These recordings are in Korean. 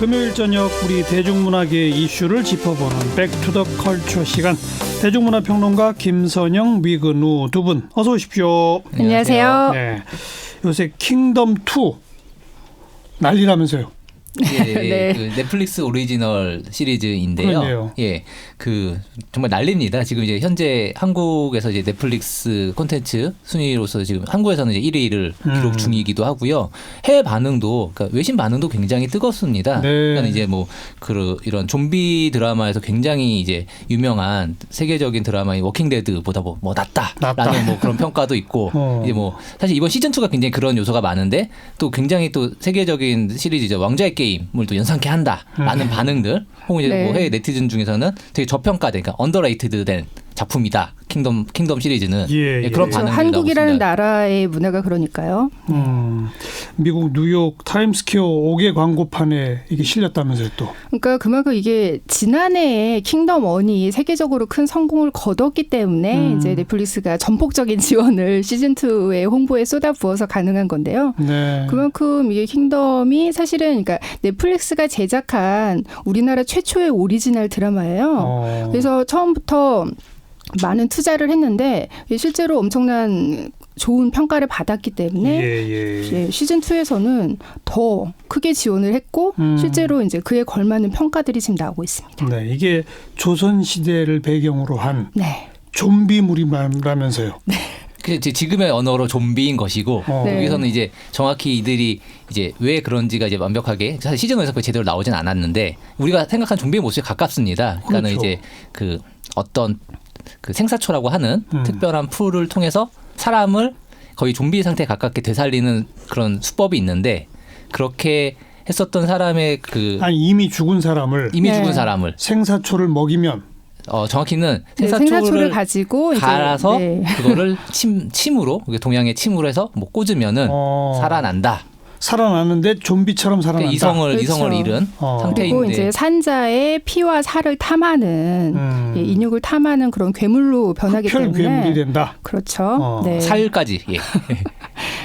금요일 저녁 우리 대중문화계의 이슈를 짚어보는 백투더컬처 시간. 대중문화평론가 김선영, 위근우 두 분 어서 오십시오. 안녕하세요. 네, 요새 킹덤2 난리라면서요. 예, 네. 그 넷플릭스 오리지널 시리즈인데요. 그러네요. 예, 그 정말 난립니다. 지금 이제 현재 한국에서 이제 넷플릭스 콘텐츠 순위로서 지금 한국에서는 이제 1위를 기록 중이기도 하고요. 해외 반응도, 그러니까 외신 반응도 굉장히 뜨겁습니다. 네. 그러니까 이제 뭐 이런 좀비 드라마에서 굉장히 이제 유명한 세계적인 드라마인 워킹데드보다 뭐 낫다라는 뭐 그런 평가도 있고 이제 뭐 사실 이번 시즌 2가 굉장히 그런 요소가 많은데 또 굉장히 또 세계적인 시리즈죠. 왕좌의 게임을 또 연상케 한다라는 반응들, 혹은 이제 네. 뭐 해외 네티즌 중에서는 되게 저평가된, 그러니까 언더레이트드된 작품이다. 킹덤 시리즈는 예, 예. 그런 그렇죠. 반응이 한국이라는 나라의 문화가 그러니까요. 미국 뉴욕 타임스퀘어 5개 광고판에 이게 실렸다면서요 또. 그러니까 그만큼 이게 지난해에 킹덤 1이 세계적으로 큰 성공을 거뒀기 때문에 이제 넷플릭스가 전폭적인 지원을 시즌 2의 홍보에 쏟아부어서 가능한 건데요. 네. 그만큼 이게 킹덤이 사실은 그러니까 넷플릭스가 제작한 우리나라 최초의 오리지널 드라마예요. 그래서 처음부터 많은 투자를 했는데 실제로 엄청난 좋은 평가를 받았기 때문에 예, 시즌 2에서는 더 크게 지원을 했고 실제로 이제 그에 걸맞는 평가들이 지금 나오고 있습니다. 네, 이게 조선 시대를 배경으로 한 네. 좀비물이라면서요. 네. 그 지금의 언어로 좀비인 것이고 네. 여기서는 이제 정확히 이들이 이제 왜 그런지가 이제 완벽하게 사실 시즌에서 그 제대로 나오진 않았는데 우리가 생각한 좀비의 모습에 가깝습니다. 그러니까는 그렇죠. 이제 그 어떤 그 생사초라고 하는 특별한 풀을 통해서 사람을 거의 좀비 상태에 가깝게 되살리는 그런 수법이 있는데, 그렇게 했었던 사람의 아니 이미 죽은 사람을 이미 네. 죽은 사람을 생사초를 먹이면 정확히는 네, 생사초를 가지고 이제, 갈아서 네. 그거를 침으로, 동양의 침으로 해서 뭐 꽂으면은 살아난다. 살아나는데 좀비처럼 살아난다. 그러니까 이성을 잃은 그리고 상태인데 이제 산자의 피와 살을 탐하는 인육을 탐하는 그런 괴물로 변하기 흡혈 때문에 괴물이 된다. 그렇죠. 네. 살까지. 예.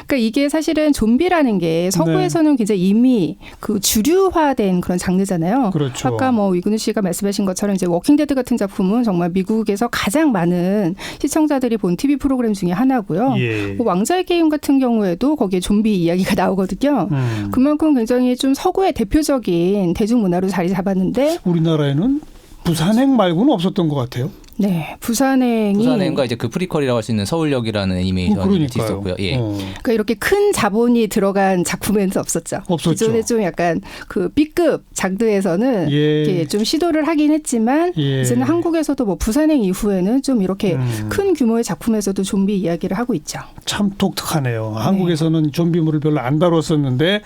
그러니까 이게 사실은 좀비라는 게 서구에서는 굉장히 이미 그 주류화된 그런 장르잖아요. 그렇죠. 아까 뭐 위근우 씨가 말씀하신 것처럼 이제 워킹데드 같은 작품은 정말 미국에서 가장 많은 시청자들이 본 TV 프로그램 중에 하나고요. 예. 뭐 왕자의 게임 같은 경우에도 거기에 좀비 이야기가 나오거든요. 그만큼 굉장히 좀 서구의 대표적인 대중문화로 자리 잡았는데 우리나라에는 부산행 말고는 없었던 것 같아요. 네, 부산행과 이제 그 프리퀄이라고 할 수 있는 서울역이라는 애니메이션이 있었고요. 예. 그러니까 이렇게 큰 자본이 들어간 작품에는 없었죠. 없었죠. 기존에 좀 약간 그 B급 장르에서는 이렇게 좀 시도를 하긴 했지만 이제는 한국에서도 뭐 부산행 이후에는 좀 이렇게 큰 규모의 작품에서도 좀비 이야기를 하고 있죠. 참 독특하네요. 한국에서는 좀비물을 별로 안 다뤘었는데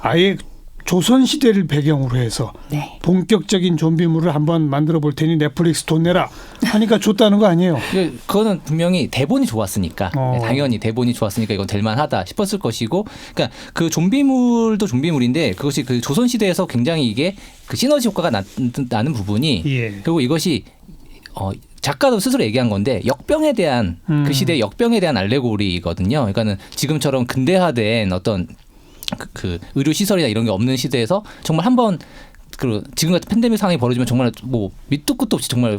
아예 조선시대를 배경으로 해서 네. 본격적인 좀비물을 한번 만들어 볼 테니 넷플릭스 돈 내라 하니까 줬다는 거 아니에요. 그거는 분명히 대본이 좋았으니까 당연히 대본이 좋았으니까 이건 될 만하다 싶었을 것이고, 그러니까 그 좀비물도 좀비물인데 그것이 그 조선시대에서 굉장히 이게 그 시너지 효과가 나는 부분이 그리고 이것이 작가도 스스로 얘기한 건데 역병에 대한 그 시대의 역병에 대한 알레고리거든요. 그러니까는 지금처럼 근대화된 어떤 그 의료 시설이나 이런 게 없는 시대에서 정말 한번 그 지금 같은 팬데믹 상황이 벌어지면 정말 뭐 밑도 끝도 없이 정말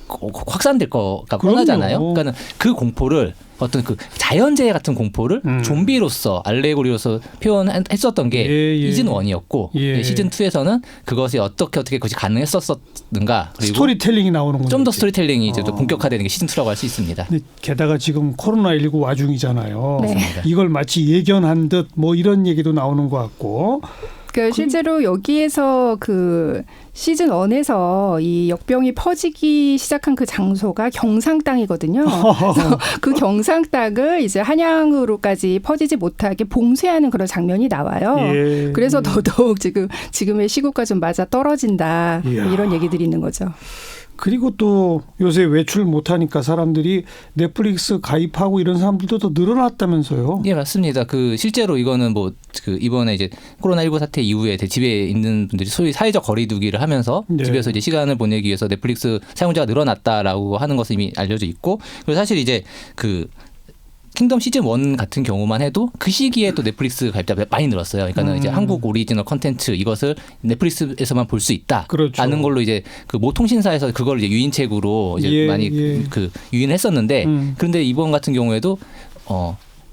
확산될 거가 뻔하잖아요. 그러니까는 그 공포를 어떤 그 자연재해 같은 공포를 좀비로서 알레고리로서 표현했었던 게 시즌 1이었고 시즌 2에서는 그것이 어떻게 그것이 가능했었는가, 그리고 스토리텔링이 나오는군요. 좀 더 스토리텔링이 이제 또 본격화되는 게 시즌 2라고 할 수 있습니다. 게다가 지금 코로나19 와중이잖아요. 네. 이걸 마치 예견한 듯 뭐 이런 얘기도 나오는 것 같고. 그러니까 실제로 여기에서 그 시즌 1에서 이 역병이 퍼지기 시작한 그 장소가 경상 땅이거든요. 그래서 그 경상 땅을 이제 한양으로까지 퍼지지 못하게 봉쇄하는 그런 장면이 나와요. 그래서 더더욱 지금의 시국과 좀 맞아 떨어진다. 이런 얘기들이 있는 거죠. 그리고 또 요새 외출 못하니까 사람들이 넷플릭스 가입하고 이런 사람들도 더 늘어났다면서요? 예, 맞습니다. 그 실제로 이거는 뭐 그 이번에 이제 코로나19 사태 이후에 집에 있는 분들이 소위 사회적 거리두기를 하면서 집에서 이제 시간을 보내기 위해서 넷플릭스 사용자가 늘어났다라고 하는 것은 이미 알려져 있고, 그리고 사실 이제 그 킹덤 시즌 1 같은 경우만 해도 그 시기에 또 넷플릭스 가입자가 많이 늘었어요. 그러니까는 이제 한국 오리지널 컨텐츠 이것을 넷플릭스에서만 볼 수 있다. 그렇죠. 라는 걸로 이제 그 모 통신사에서 그걸 이제 유인책으로 이제 많이 그 유인했었는데 그런데 이번 같은 경우에도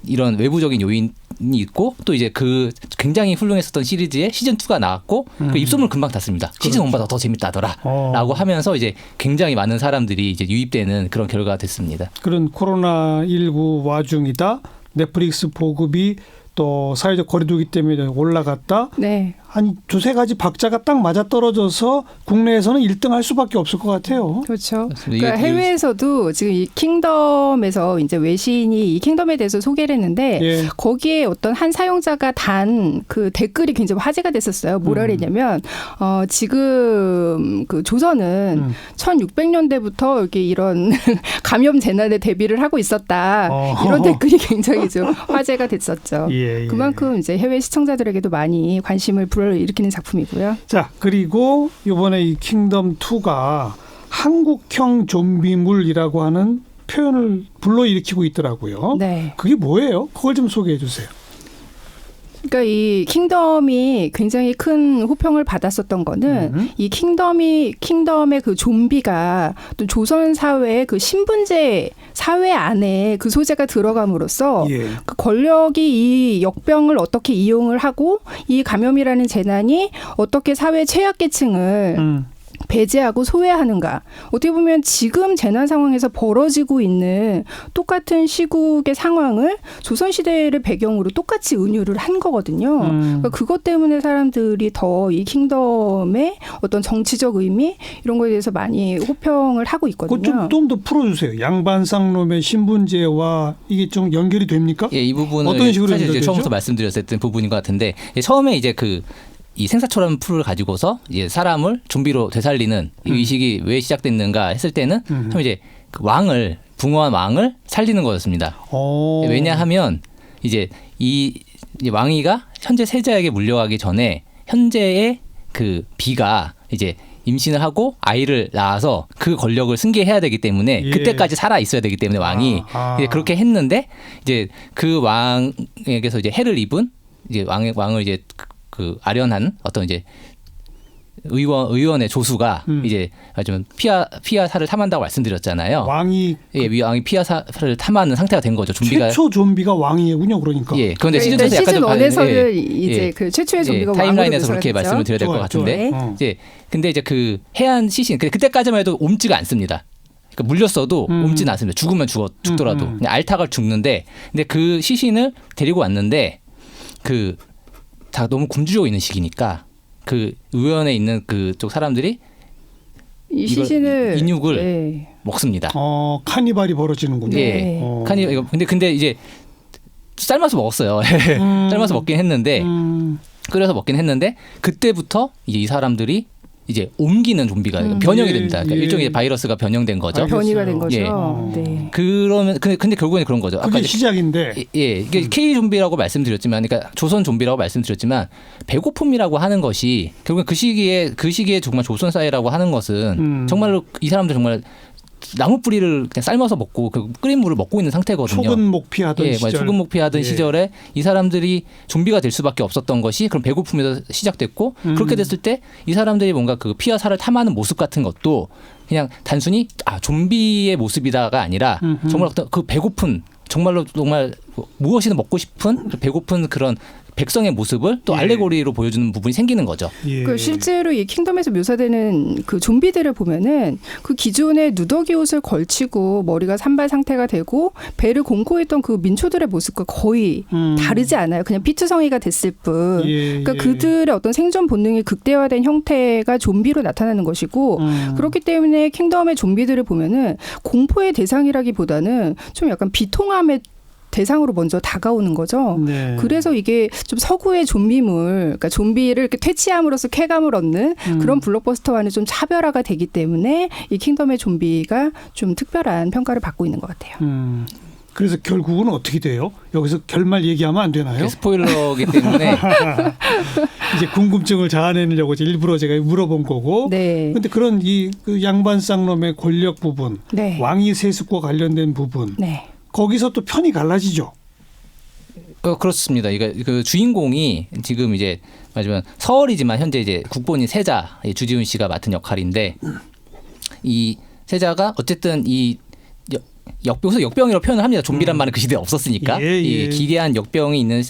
이런 외부적인 요인이 있고 또 이제 그 굉장히 훌륭했었던 시리즈의 시즌 2가 나왔고 그 입소문 금방 탔습니다. 시즌 1보다 더 재밌다더라라고 하면서 이제 굉장히 많은 사람들이 이제 유입되는 그런 결과가 됐습니다. 그런 코로나19 와중이다. 넷플릭스 보급이 또 사회적 거리두기 때문에 올라갔다. 네. 한 두세 가지 박자가 딱 맞아떨어져서 국내에서는 1등 할 수밖에 없을 것 같아요. 그렇죠. 맞습니다. 그러니까 해외에서도 지금 이 킹덤에서 이제 외신이 이 킹덤에 대해서 소개를 했는데 예. 거기에 어떤 한 사용자가 단 그 댓글이 굉장히 화제가 됐었어요. 뭐라 그랬냐면 지금 그 조선은 1600년대부터 이렇게 이런 감염 재난에 대비를 하고 있었다. 이런 댓글이 굉장히 좀 화제가 됐었죠. 예. 그만큼 이제 해외 시청자들에게도 많이 관심을 불러일으키는 작품이고요. 자, 그리고 이번에 이 킹덤 2가 한국형 좀비물이라고 하는 표현을 불러일으키고 있더라고요. 네. 그게 뭐예요? 그걸 좀 소개해 주세요. 그러니까 이 킹덤이 굉장히 큰 호평을 받았었던 거는 이 킹덤의 그 좀비가 또 조선 사회의 그 신분제 사회 안에 그 소재가 들어감으로써 예. 그 권력이 이 역병을 어떻게 이용을 하고 이 감염이라는 재난이 어떻게 사회 최약계층을 배제하고 소외하는가. 어떻게 보면 지금 재난 상황에서 벌어지고 있는 똑같은 시국의 상황을 조선시대를 배경으로 똑같이 은유를 한 거거든요. 그러니까 그것 때문에 사람들이 더 이 킹덤의 어떤 정치적 의미 이런 거에 대해서 많이 호평을 하고 있거든요. 좀 더 풀어주세요. 양반쌍놈의 신분제와 이게 좀 연결이 됩니까? 예, 이 부분을 어떤 식으로 사실 이제 연결되죠? 처음부터 말씀드렸던 부분인 것 같은데 처음에 이제 이 생사처럼 풀을 가지고서 이제 사람을 좀비로 되살리는 이 의식이 왜 시작됐는가 했을 때는 처음 이제 그 붕어한 왕을 살리는 거였습니다. 왜냐하면 이제 이 왕위가 현재 세자에게 물려가기 전에 현재의 그 비가 이제 임신을 하고 아이를 낳아서 그 권력을 승계해야 되기 때문에 그때까지 살아 있어야 되기 때문에 왕이 이제 그렇게 했는데 이제 그 왕에게서 이제 해를 입은 이제 왕을 이제 그 아련한 어떤 이제 의원의 조수가 이제 좀 피하사를 탐한다고 말씀드렸잖아요. 왕이 피하사를 탐하는 상태가 된 거죠. 좀비가 최초 좀비가 왕이군요, 그러니까. 예. 그런데 시즌 2에서 시즌 약간 1에서는 이제 그 최초의 좀비가 타임라인에서 그렇게 말씀을 드려야 될 것 같은데, 이제 근데 이제 그 해안 시신 그때까지만 해도 옮지가 않습니다. 그러니까 물렸어도 옮지는 않습니다. 죽으면 죽더라도 그냥 알타가 죽는데, 근데 그 시신을 데리고 왔는데 다 너무 굶주려 있는 시기니까 그 의원에 있는 그쪽 사람들이 이 시신을 인육을 먹습니다. 카니발이 벌어지는군요. 예. 근데 이제 삶아서 먹었어요. 삶아서 먹긴 했는데 끓여서 먹긴 했는데 그때부터 이제 이 사람들이 이제 옮기는 좀비가 변형이 됩니다. 그러니까 일종의 바이러스가 변형된 거죠. 변이가 된 거죠. 예. 네. 그러면 근데 결국에는 그런 거죠. 그게 시작인데. 예, 이게 K 좀비라고 말씀드렸지만, 그러니까 조선 좀비라고 말씀드렸지만 배고픔이라고 하는 것이 결국엔 그 시기에 정말 조선 사회라고 하는 것은 정말로 이 사람들 정말 나무 뿌리를 그냥 삶아서 먹고 그 끓인 물을 먹고 있는 상태거든요. 초근목피하던 시절. 초근목피하던 시절에 이 사람들이 좀비가 될 수밖에 없었던 것이 그런 배고픔에서 시작됐고 그렇게 됐을 때 이 사람들이 뭔가 그 피와 살을 탐하는 모습 같은 것도 그냥 단순히 좀비의 모습이다가 아니라 정말 어떤 그 배고픈 정말 무엇이든 먹고 싶은 배고픈 그런 백성의 모습을 또 알레고리로 보여주는 부분이 생기는 거죠. 그 실제로 이 킹덤에서 묘사되는 그 좀비들을 보면은 그 기존에 누더기 옷을 걸치고 머리가 산발 상태가 되고 배를 공고 있던 그 민초들의 모습과 거의 다르지 않아요. 그냥 피투성이가 됐을 뿐. 그러니까 그들의 어떤 생존 본능이 극대화된 형태가 좀비로 나타나는 것이고 그렇기 때문에 킹덤의 좀비들을 보면은 공포의 대상이라기보다는 좀 약간 비통함의 대상으로 먼저 다가오는 거죠. 네. 그래서 이게 좀 서구의 좀비물, 그러니까 좀비를 이렇게 퇴치함으로써 쾌감을 얻는 그런 블록버스터와는 좀 차별화가 되기 때문에 이 킹덤의 좀비가 좀 특별한 평가를 받고 있는 것 같아요. 그래서 결국은 어떻게 돼요? 여기서 결말 얘기하면 안 되나요? 스포일러이기 때문에 이제 궁금증을 자아내려고 일부러 제가 물어본 거고. 네. 근데 그런 그 양반 쌍놈의 권력 부분, 네. 왕위 세습과 관련된 부분. 네. 거기서 또 편이 갈라지죠. 그렇습니다. 그 주인공이 지금 이제 말하자면 서얼이지만 현재 이제 국본인 세자 주지훈 씨가 맡은 역할인데 이 세자가 어쨌든 이 역병이라고 표현을 합니다. 좀비란 말은 그 시대에 없었으니까 이 기괴한 역병이 있는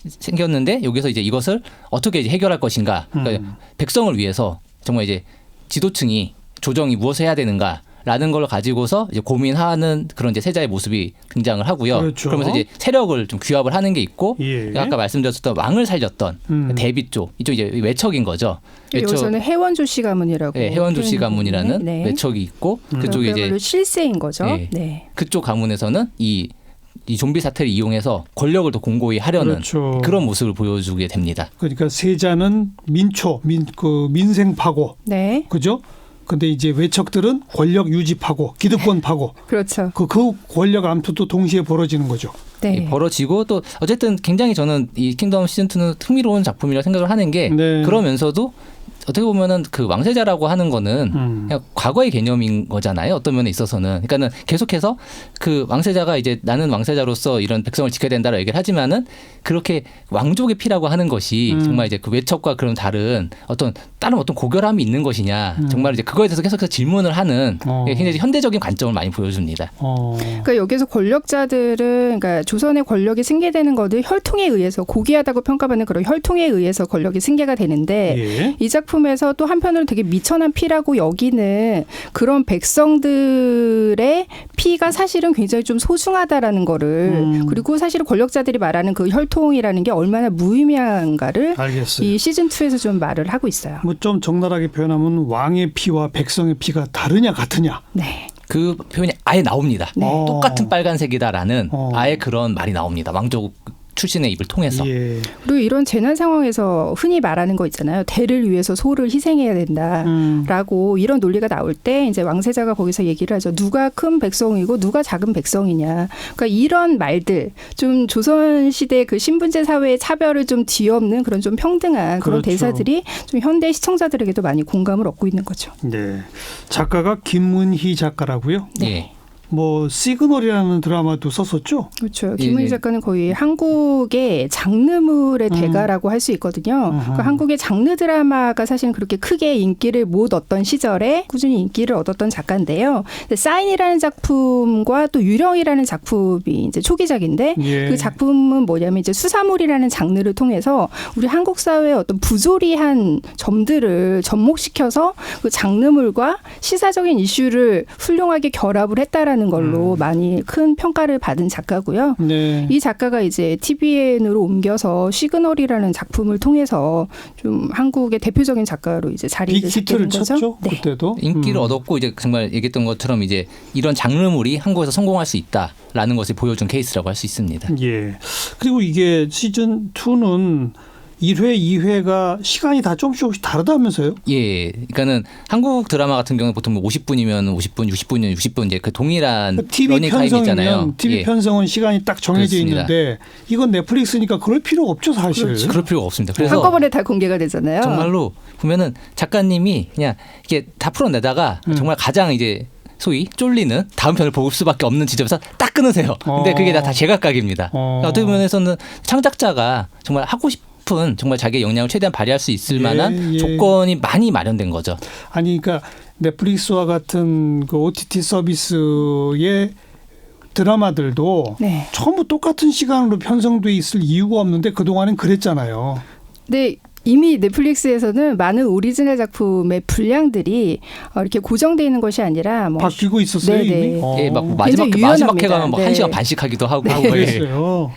생겼는데 여기서 이제 이것을 어떻게 이제 해결할 것인가. 그러니까 백성을 위해서 정말 이제 지도층이 조정이 무엇을 해야 되는가라는 걸 가지고서 이제 고민하는 그런 이제 세자의 모습이 등장을 하고요. 그렇죠. 그러면서 이제 세력을 좀 규합을 하는 게 있고 아까 말씀드렸던 왕을 살렸던 대비 쪽 이쪽 이제 외척인 거죠. 여기서는 해원조씨 가문이라고. 네, 해원조씨 가문이라는 네. 외척이 있고 그쪽이 이제 실세인 거죠. 네. 네. 그쪽 가문에서는 이 좀비 사태를 이용해서 권력을 더 공고히 하려는 그렇죠. 그런 모습을 보여주게 됩니다. 그러니까 세자는 민생 파고, 네. 그죠? 근데 이제 외척들은 권력 유지 파고, 기득권 파고, 그렇죠. 그 권력 암투도 동시에 벌어지는 거죠. 네. 벌어지고 또 어쨌든 굉장히 저는 이 킹덤 시즌 2는 흥미로운 작품이라 생각을 하는 게 네. 그러면서도 어떻게 보면은 그 왕세자라고 하는 거는 그냥 과거의 개념인 거잖아요. 어떤 면에 있어서는. 그러니까는 계속해서 그 왕세자가 이제 나는 왕세자로서 이런 백성을 지켜야 된다라고 얘기를 하지만은 그렇게 왕족의 피라고 하는 것이 정말 이제 그 외척과 그런 다른 다른 어떤 고결함이 있는 것이냐. 정말 이제 그거에 대해서 계속해서 질문을 하는 굉장히 현대적인 관점을 많이 보여줍니다. 그러니까 여기서 권력자들은 그러니까 조선의 권력이 승계되는 것을 혈통에 의해서 고귀하다고 평가받는 그런 혈통에 의해서 권력이 승계가 되는데 이 작품에서 또 한편으로 되게 미천한 피라고 여기는 그런 백성들의 피가 사실은 굉장히 좀 소중하다라는 거를 그리고 사실은 권력자들이 말하는 그 혈통이라는 게 얼마나 무의미한가를 알겠어요. 이 시즌 2에서 좀 말을 하고 있어요. 뭐 좀 적나라하게 표현하면 왕의 피와 백성의 피가 다르냐 같으냐. 네. 그 표현이 아예 나옵니다. 네. 똑같은 빨간색이다라는 아예 그런 말이 나옵니다. 왕족 출신의 입을 통해서. 예. 그리고 이런 재난 상황에서 흔히 말하는 거 있잖아요. 대를 위해서 소를 희생해야 된다라고 이런 논리가 나올 때 이제 왕세자가 거기서 얘기를 하죠. 누가 큰 백성이고 누가 작은 백성이냐. 그러니까 이런 말들 좀 조선 시대 그 신분제 사회의 차별을 좀 뒤엎는 그런 좀 평등한 그런 그렇죠. 대사들이 좀 현대 시청자들에게도 많이 공감을 얻고 있는 거죠. 네. 작가가 김문희 작가라고요. 네. 뭐 시그널이라는 드라마도 썼었죠. 그렇죠. 김은희 작가는 거의 한국의 장르물의 대가라고 할 수 있거든요. 그러니까 한국의 장르 드라마가 사실은 그렇게 크게 인기를 못 얻던 시절에 꾸준히 인기를 얻었던 작가인데요. 사인이라는 작품과 또 유령이라는 작품이 이제 초기작인데 그 작품은 뭐냐면 이제 수사물이라는 장르를 통해서 우리 한국 사회의 어떤 부조리한 점들을 접목시켜서 그 장르물과 시사적인 이슈를 훌륭하게 결합을 했다라는 걸로 많이 큰 평가를 받은 작가고요. 네. 이 작가가 이제 TVN으로 옮겨서 시그널이라는 작품을 통해서 좀 한국의 대표적인 작가로 이제 자리를 잡게 된 빅히트를 거죠. 쳤죠. 네. 그때도 인기를 얻었고 이제 정말 얘기했던 것처럼 이제 이런 장르물이 한국에서 성공할 수 있다라는 것을 보여준 케이스라고 할 수 있습니다. 예. 그리고 이게 시즌 2는 1회, 2회가 시간이 다 조금씩 다르다면서요? 예, 그러니까는 한국 드라마 같은 경우는 보통 50분이면 50분, 60분이면 60분 이제 그 동일한 TV 러닝 타임이 있잖아요. 편성이면 TV 예. 편성은 시간이 딱 정해져 그렇습니다. 있는데 이건 넷플릭스니까 그럴 필요가 없죠 사실. 그렇죠. 그럴 필요가 없습니다. 그래서 한꺼번에 다 공개가 되잖아요. 정말로 보면은 작가님이 그냥 이게 다 풀어내다가 정말 가장 이제 소위 쫄리는 다음 편을 볼 수밖에 없는 지점에서 딱 끊으세요. 근데 그게 다 제각각입니다. 그러니까 어떻게 보면에서는 창작자가 정말 하고 싶은 정말 자기의 역량을 최대한 발휘할 수 있을 만한 조건이 많이 마련된 거죠. 아니 그러니까 넷플릭스와 같은 그 OTT 서비스의 드라마들도 네. 전부 똑같은 시간으로 편성돼 있을 이유가 없는데 그동안은 그랬잖아요. 네. 이미 넷플릭스에서는 많은 오리지널 작품의 분량들이 이렇게 고정되어 있는 것이 아니라 뭐 바뀌고 있었어요 네네. 이미. 예, 막 굉장히 마지막에 가면 뭐 유연합니다. 1시간 네. 반씩 하기도 하고. 아, 예. 그랬어요.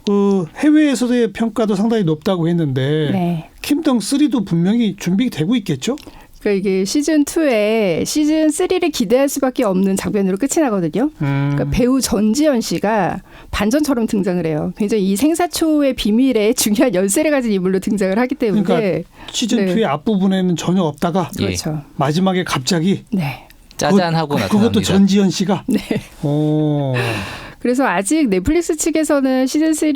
그 해외에서의 평가도 상당히 높다고 했는데 네. 킹덤 3도 분명히 준비되고 있겠죠? 그러니까 이게 시즌 2에 시즌 3를 기대할 수밖에 없는 장면으로 끝이 나거든요. 그러니까 배우 전지현 씨가 반전처럼 등장을 해요. 굉장히 이 생사초의 비밀에 중요한 열쇠를 가진 인물로 등장을 하기 때문에 그러니까 시즌 네. 2의 앞부분에는 전혀 없다가 예. 그렇죠. 마지막에 갑자기 네. 짜잔 하고 나타납니다. 그것도 전지현 씨가. 네. 오. 그래서 아직 넷플릭스 측에서는 시즌 3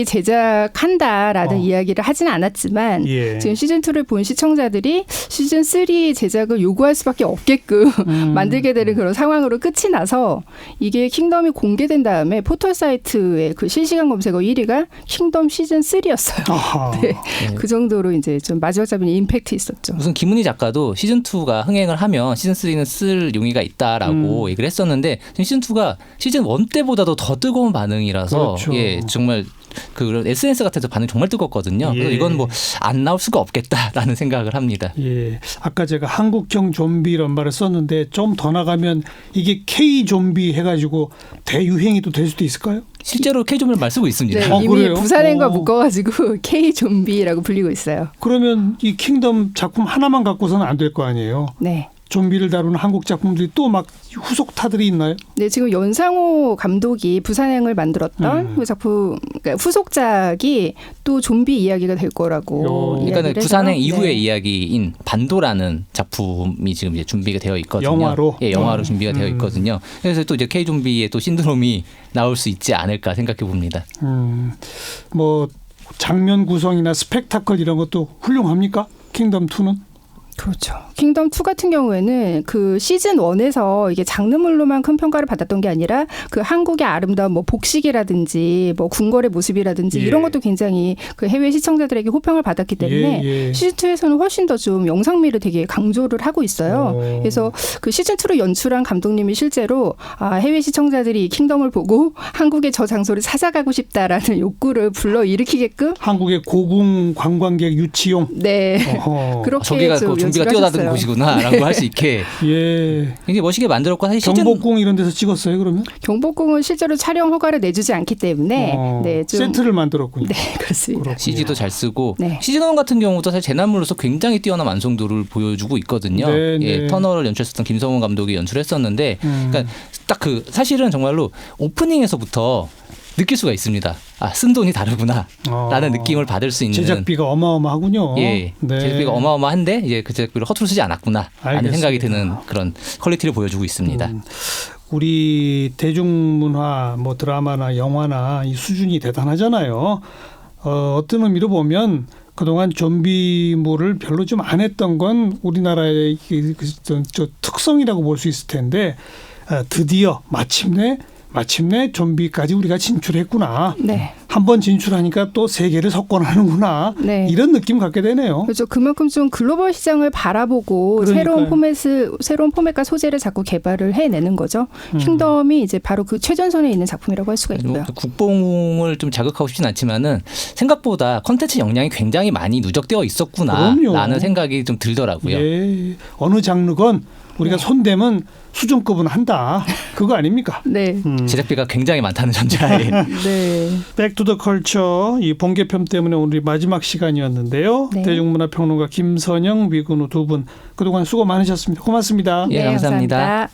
제작한다라는 이야기를 하지는 않았지만 예. 지금 시즌 2를 본 시청자들이 시즌 3 제작을 요구할 수밖에 없게끔 만들게 되는 그런 상황으로 끝이 나서 이게 킹덤이 공개된 다음에 포털 사이트의 그 실시간 검색어 1위가 킹덤 시즌 3였어요. 아하. 네. 그 정도로 이제 좀 마지막 잡은 임팩트 있었죠. 무슨 김은희 작가도 시즌 2가 흥행을 하면 시즌 3는 쓸 용의가 있다라고 얘기를 했었는데 지금 시즌 2가 시즌 1 때보다도 더 뜨거운 반응이라서 그렇죠. 예, 정말 그 SNS 같은 데서 반응이 정말 뜨겁거든요. 예. 그래서 이건 뭐 안 나올 수가 없겠다라는 생각을 합니다. 예, 아까 제가 한국형 좀비 이런 말을 썼는데 좀 더 나가면 이게 K 좀비 해가지고 대유행이 또 될 수도 있을까요? 실제로 K좀비를 말 쓰고 있습니다. 네, 이미 그래요? 부산행과 오. 묶어가지고 K 좀비라고 불리고 있어요. 그러면 이 킹덤 작품 하나만 갖고서는 안 될 거 아니에요. 네. 좀비를 다루는 한국 작품들이 또 막 후속타들이 있나요? 네, 지금 연상호 감독이 부산행을 만들었던 그 작품, 그러니까 후속작이 또 좀비 이야기가 될 거라고. 그러니까 이야기를 부산행 해서. 이후의 네. 이야기인 반도라는 작품이 지금 이제 준비가 되어 있거든요. 영화로? 예, 영화로 준비가 되어 있거든요. 그래서 또 이제 K 좀비의 또 신드롬이 나올 수 있지 않을까 생각해 봅니다. 뭐 장면 구성이나 스펙타클 이런 것도 훌륭합니까? 킹덤 2는? 그렇죠. 킹덤 2 같은 경우에는 그 시즌 1에서 이게 장르물로만 큰 평가를 받았던 게 아니라 그 한국의 아름다운 뭐 복식이라든지 뭐 궁궐의 모습이라든지 예. 이런 것도 굉장히 그 해외 시청자들에게 호평을 받았기 때문에 예. 시즌 2에서는 훨씬 더 좀 영상미를 되게 강조를 하고 있어요. 그래서 그 시즌 2를 연출한 감독님이 실제로 해외 시청자들이 이 킹덤을 보고 한국의 저 장소를 찾아가고 싶다라는 욕구를 불러 일으키게끔 한국의 고궁 관광객 유치용. 네. 어허. 그렇게 저기가 좀 그 좀비가 연출을 뛰어다니는 하셨어요. 곳이구나라고 할 수 있게 예. 굉장히 멋있게 만들었고 사실 시즌 경복궁 이런 데서 찍었어요, 그러면? 경복궁은 실제로 촬영 허가를 내주지 않기 때문에 네, 좀 세트를 만들었군요. 네, 그렇습니다. 그렇군요. CG도 잘 쓰고 네. 시즌 1 같은 경우도 사실 재난물로서 굉장히 뛰어난 완성도를 보여주고 있거든요. 네, 예, 네. 터널을 연출했었던 김성훈 감독이 연출했었는데 그러니까 딱 그 사실은 정말로 오프닝에서부터 느낄 수가 있습니다. 쓴 돈이 다르구나라는 느낌을 받을 수 있는 제작비가 어마어마하군요. 예, 네. 제작비가 어마어마한데 이제 그 제작비를 허투루 쓰지 않았구나라는 알겠습니다. 생각이 드는 그런 퀄리티를 보여주고 있습니다. 우리 대중문화, 뭐 드라마나 영화나 이 수준이 대단하잖아요. 어떤 의미로 보면 그동안 좀비물을 별로 좀 안 했던 건 우리나라의 저 특성이라고 볼 수 있을 텐데 드디어 마침내 좀비까지 우리가 진출했구나. 네. 한번 진출하니까 또 세계를 석권하는구나. 네. 이런 느낌 갖게 되네요. 그렇죠. 그만큼 좀 글로벌 시장을 바라보고 그러니까요. 새로운 포맷과 소재를 자꾸 개발을 해내는 거죠. 킹덤이 이제 바로 그 최전선에 있는 작품이라고 할 수가 있고요. 국뽕을 좀 자극하고 싶진 않지만은 생각보다 콘텐츠 역량이 굉장히 많이 누적되어 있었구나라는 그럼요. 생각이 좀 들더라고요. 예. 어느 장르건 우리가 네. 손대면 수준급은 한다. 그거 아닙니까? 네. 제작비가 굉장히 많다는 전제하에 네. 백투더컬처 이 본개편 때문에 오늘이 마지막 시간이었는데요. 네. 대중문화 평론가 김선영, 위근우 두 분 그동안 수고 많으셨습니다. 고맙습니다. 예, 감사합니다.